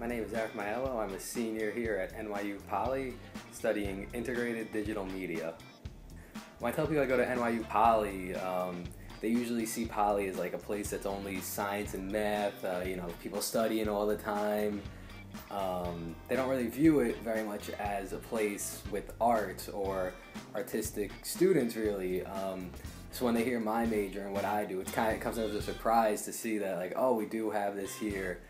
name is Eric Maiello. I'm a senior here at NYU Poly studying integrated digital media. When I tell people I go to NYU Poly, they usually see Poly as like a place that's only science and math, people studying all the time. They don't really view it very much as a place with art or artistic students really. So when they hear my major and what I do, it comes as a surprise to see that, like, oh, we do have this here.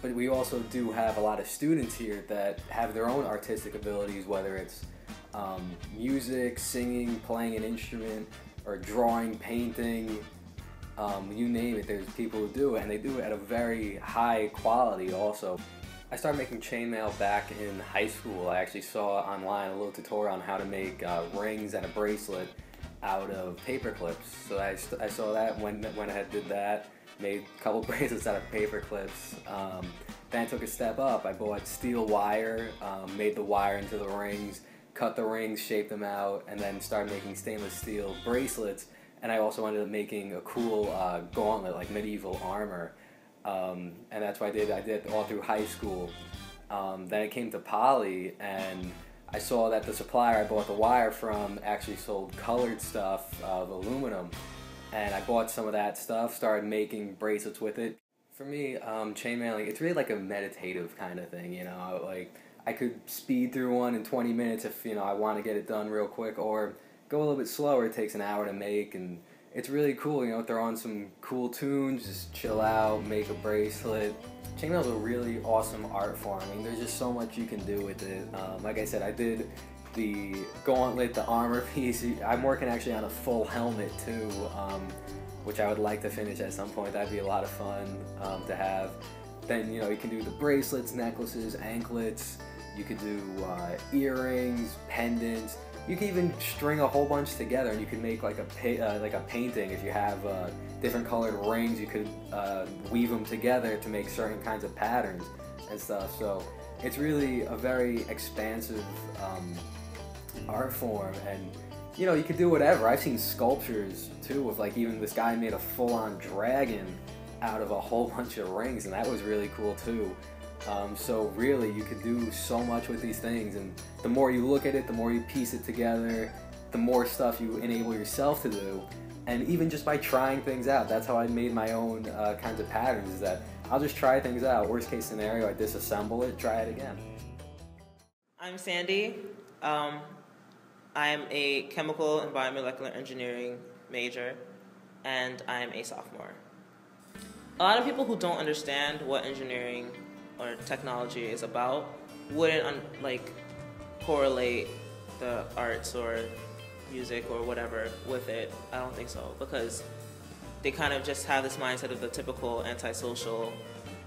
But we also do have a lot of students here that have their own artistic abilities, whether it's music, singing, playing an instrument, or drawing, painting, you name it. There's people who do it, and they do it at a very high quality also. I started making chainmail back in high school. I actually saw online a little tutorial on how to make rings and a bracelet out of paper clips. So I saw that, went ahead and did that, made a couple bracelets out of paper clips. Then I took a step up. I bought steel wire, made the wire into the rings, cut the rings, shaped them out, and then started making stainless steel bracelets. And I also ended up making a cool gauntlet, like medieval armor. And that's what I did. I did it all through high school. Then I came to Poly, and I saw that the supplier I bought the wire from actually sold colored stuff of aluminum. And I bought some of that stuff, started making bracelets with it. For me, chainmailing, it's really like a meditative kind of thing, you know. Like, I could speed through one in 20 minutes if, I want to get it done real quick, or go a little bit slower. It takes an hour to make, and it's really cool, throw on some cool tunes, just chill out, make a bracelet. Chainmail is a really awesome art form. I mean, there's just so much you can do with it. Like I said, I did the gauntlet, the armor piece. I'm working actually on a full helmet too, which I would like to finish at some point. That'd be a lot of fun to have. Then, you can do the bracelets, necklaces, anklets. You could do earrings, pendants. You can even string a whole bunch together, and you can make like a painting. If you have different colored rings, you could weave them together to make certain kinds of patterns and stuff. So it's really a very expansive art form, and you could do whatever. I've seen sculptures too of, like, even this guy made a full-on dragon out of a whole bunch of rings, and that was really cool too. So really, you could do so much with these things, and the more you look at it, the more you piece it together, the more stuff you enable yourself to do. And even just by trying things out, that's how I made my own kinds of patterns, is that I'll just try things out. Worst case scenario, I disassemble it, try it again. I'm Sandy. I'm a chemical and biomolecular engineering major, and I'm a sophomore. A lot of people who don't understand what engineering or technology is about wouldn't correlate the arts or music or whatever with it. I don't think so, because they kind of just have this mindset of the typical antisocial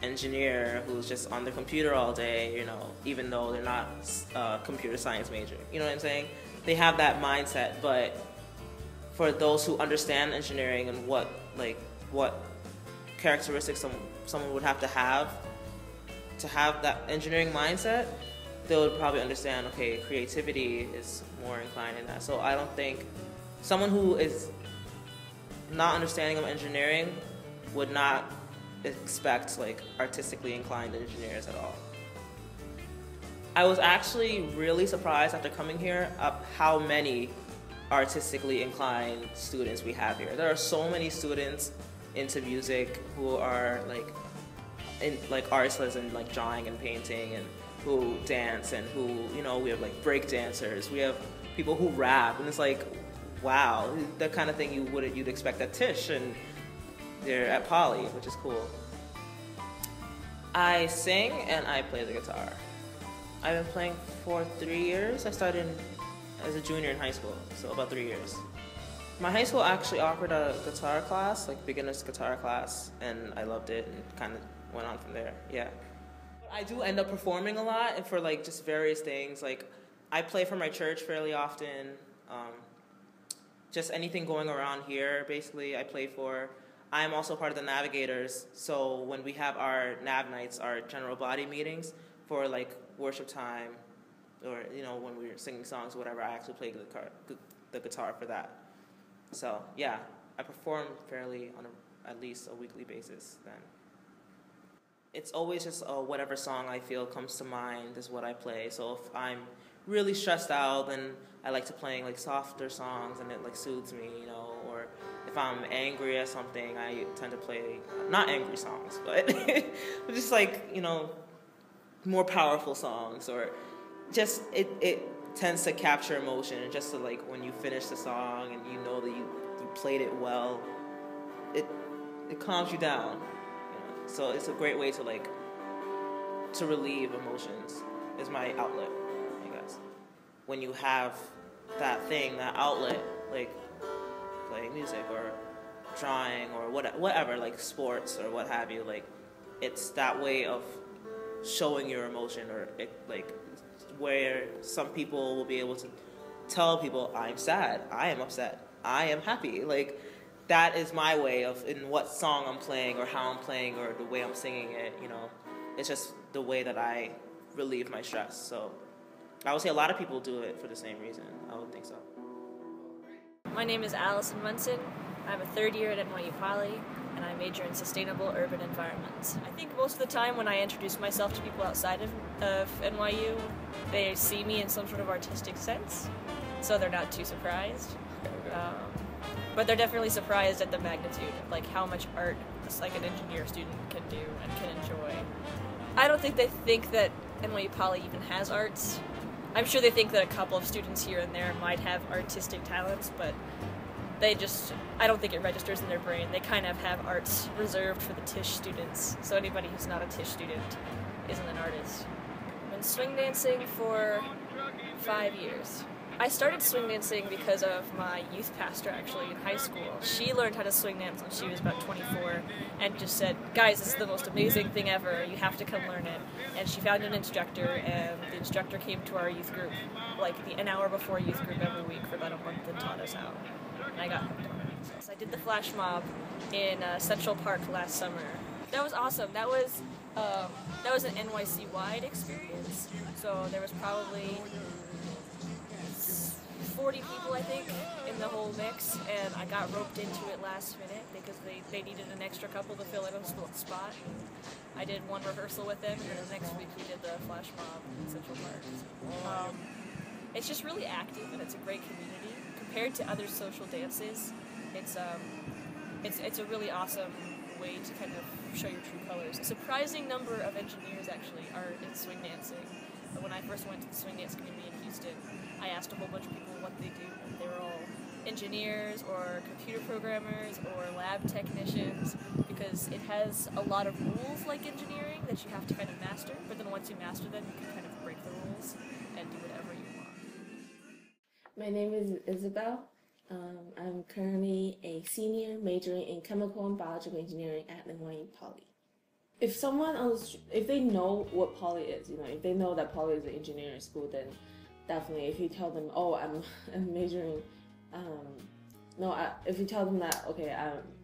engineer who's just on the computer all day, even though they're not a computer science major. You know what I'm saying? They have that mindset, but for those who understand engineering and what characteristics someone would have to have that engineering mindset, they would probably understand, okay, creativity is more inclined in that. So I don't think someone who is not understanding of engineering would not expect artistically inclined engineers at all. I was actually really surprised after coming here at how many artistically inclined students we have here. There are so many students into music who are in artists and drawing and painting, and who dance, and who we have break dancers. We have people who rap, and it's wow, the kind of thing you'd expect at Tisch, and they're at Poly, which is cool. I sing and I play the guitar. I've been playing for 3 years. I started as a junior in high school, so about 3 years. My high school actually offered a guitar class, beginner's guitar class, and I loved it and kind of went on from there, yeah. I do end up performing a lot, and for just various things. I play for my church fairly often. Just anything going around here, basically, I play for. I'm also part of the Navigators, so when we have our Nav nights, our general body meetings, for worship time, or when we're singing songs or whatever, I actually play the guitar for that. So yeah, I perform fairly on at least a weekly basis then. it's always just whatever song I feel comes to mind is what I play. So if I'm really stressed out, then I like to play like softer songs, and it like soothes me, you know. Or if I'm angry at something, I tend to play not angry songs, but just like, you know, more powerful songs, or just it tends to capture emotion, and just to like when you finish the song and you know that you played it well, it calms you down, you know? So it's a great way to like to relieve emotions. Is my outlet, I guess. When you have that thing, that outlet, like playing music or drawing or whatever, like sports or what have you, like it's that way of showing your emotion, or like where some people will be able to tell people, I'm sad, I am upset, I am happy. Like that is my way of, in what song I'm playing or how I'm playing or the way I'm singing it, you know. It's just the way that I relieve my stress. So I would say a lot of people do it for the same reason. I would think so. My name is Allison Munson. I'm a third year at NYU Poly, and I major in sustainable urban environments. I think most of the time when I introduce myself to people outside of NYU, they see me in some sort of artistic sense, so they're not too surprised. But they're definitely surprised at the magnitude of like how much art like an engineer student can do and can enjoy. I don't think they think that NYU Poly even has arts. I'm sure they think that a couple of students here and there might have artistic talents, but I don't think it registers in their brain. They kind of have arts reserved for the Tisch students, so anybody who's not a Tisch student isn't an artist. I've been swing dancing for 5 years. I started swing dancing because of my youth pastor, actually, in high school. She learned how to swing dance when she was about 24 and just said, guys, this is the most amazing thing ever, you have to come learn it. And she found an instructor, and the instructor came to our youth group like an hour before youth group every week for about a month and taught us how. And I got hooked on it. So I did the flash mob in Central Park last summer. That was awesome. That was an NYC-wide experience. So there was probably 40 people, I think, in the whole mix, and I got roped into it last minute because they needed an extra couple to fill in a spot. I did one rehearsal with them, and then the next week we did the flash mob in Central Park. It's just really active, and it's a great community. Compared to other social dances, it's a really awesome way to kind of show your true colors. A surprising number of engineers actually are in swing dancing. But when I first went to the swing dance community in Houston, I asked a whole bunch of people what they do, and they were all engineers or computer programmers or lab technicians, because it has a lot of rules like engineering that you have to kind of master, but then once you master them, you can kind of break the rules and do whatever you want. My name is Isabel. I'm currently a senior majoring in chemical and biological engineering at NYU Poly. If someone if they know what Poly is, you know, if they know that Poly is an engineering school, then definitely if you tell them, oh, I'm majoring, if you tell them that, okay,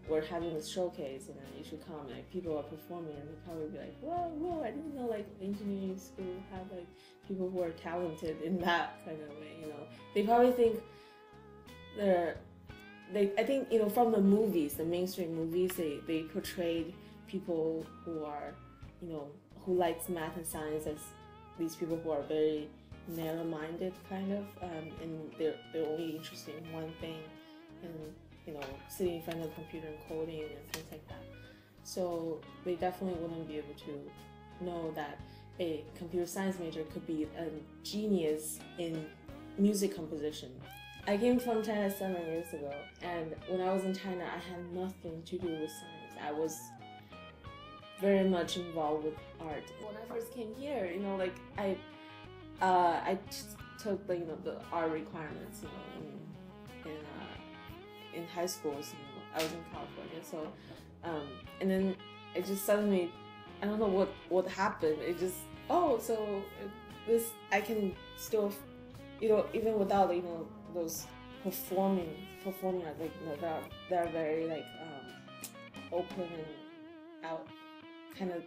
we're having this showcase and then you should come, like people are performing, and they'll probably be like, whoa, I didn't know like engineering school have like people who are talented in that kind of way, you know. They probably think I think, you know, from the movies, the mainstream movies, they portrayed people who are, you know, who likes math and science as these people who are very narrow-minded kind of, and they're only interested in one thing, and, you know, sitting in front of the computer and coding and things like that. So they definitely wouldn't be able to know that a computer science major could be a genius in music composition. I came from China 7 years ago, and when I was in China, I had nothing to do with science. I was very much involved with art. When I first came here, you know, like I took the, you know, the art requirements, you know, in high schools. You know, I was in California, so and then it just suddenly, I don't know what happened. It just, this I can still, you know, even without, you know, those performing art, like, you know, that are very like open and out, kind of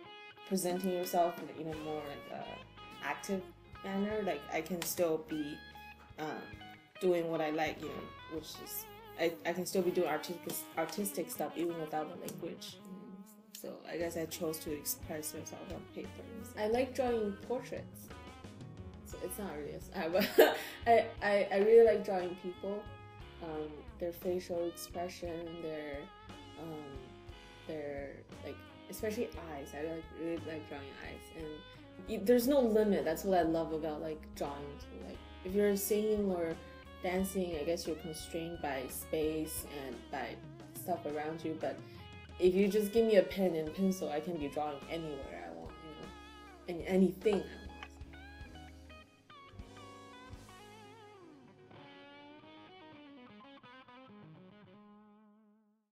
presenting yourself in a more like active manner. Like I can still be doing what I like, you know, which is I can still be doing artistic stuff even without the language. So I guess I chose to express yourself on paper. I like drawing portraits. So it's not really a style, but I really like drawing people, their facial expression, their like, especially eyes. I really like drawing eyes, and there's no limit. That's what I love about like drawing too. Like if you're singing or dancing, I guess you're constrained by space and by stuff around you, but if you just give me a pen and pencil, I can be drawing anywhere I want, and anything I want.